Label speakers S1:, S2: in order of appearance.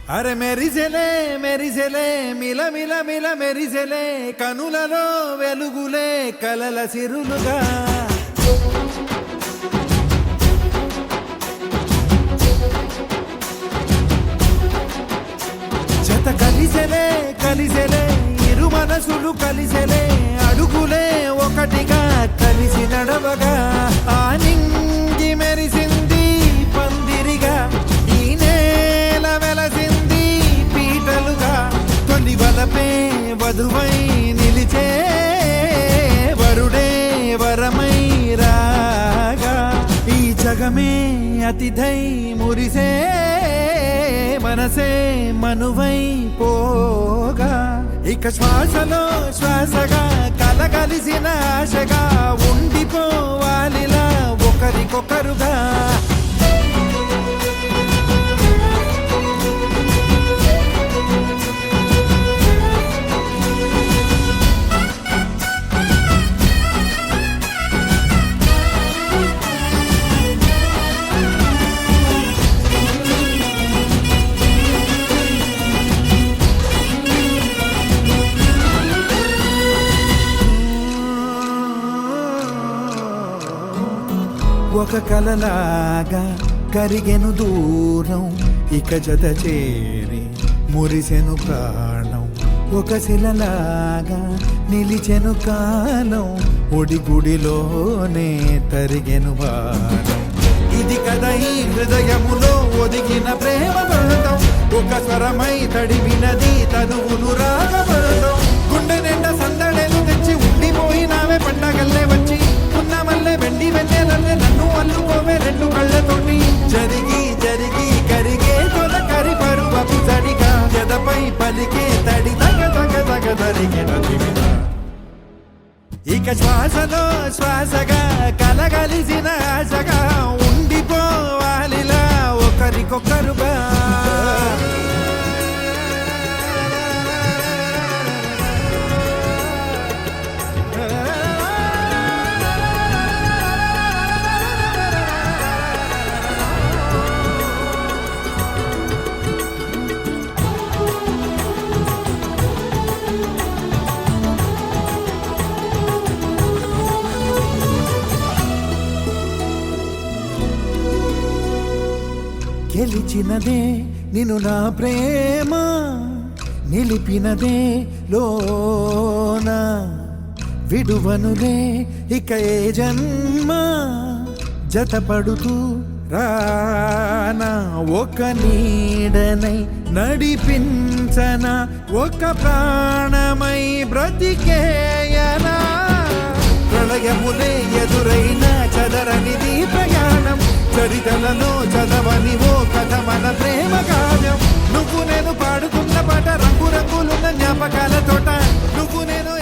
S1: అరే మెరిసెలే మెరిసెలే మిల మిల మిల మెరిసెలే కనులలో వెలుగులే కలల సిరులుగా జత కలిసెలే కలిసెలే ఇరు మనసులు కలిసెలే అడుగులే ఒకటిగా కలిసి నడవగా ఆ నింగి మెరిసింది పందిరిగా ఈ నేల వెలసింది పీటలుగా తొలి వలపే వధువై నిలిచే వరుడే వరమై రాగా ఈ జగమే అతిథై మురిసే మనసే మనువై పోగా ఇక శ్వాసలో శ్వాసగా కలగలిసిన ఆశగా ఉండిపోవాలిలా ఒకరికొకరుగా ఒక కలలాగా కరిగెను దూరం ఇక జత చేరి మురిసెను ప్రాణం ఒక శిలలాగా నిలిచెను కాలం ఒడిగుడిలోనే తరిగెను వారం ఇది కదా ఈ హృదయములో ఒదిగిన ప్రేమ పడతాం ఒక స్వరమై తడివినది తనువును రాగపడతాం గుండె నిండా సందడేలు తెచ్చి ఉండిపోయినావే పండగల్లే వచ్చి ఉన్న మల్లె వెండి వెన్నెలల్లే నన్ను అల్లుకోవే రెండు కళ్ళతోటి జరిగి జరిగి కరిగే తొల కరి పరువపు సడిగా జదపై పలికే తడి తగ తగ తగ తరిగిన దివిన ఇక శ్వాసలో శ్వాసగా కలగలిసిన ఆశగా ఉండిపోవాలిలా ఒకరికొకరుగా గెలిచినదే నిన్ను నా ప్రేమ నిలిపినదే లోన విడువనులే ఇక ఏ జన్మ జతపడుతూ రానా ఒక నీడనై నడిపించన ఒక ప్రాణమై బ్రతికేయనా ప్రళయములే ఎదురైన చదరనిది ప్రయాణం చరితలలో చదవని ఓ కథ మన ప్రేమ కావ్యం నువ్వు నేను పాడుతున్న పాట రంగు రంగులున్న జ్ఞాపకాల తోట నువ్వు నేను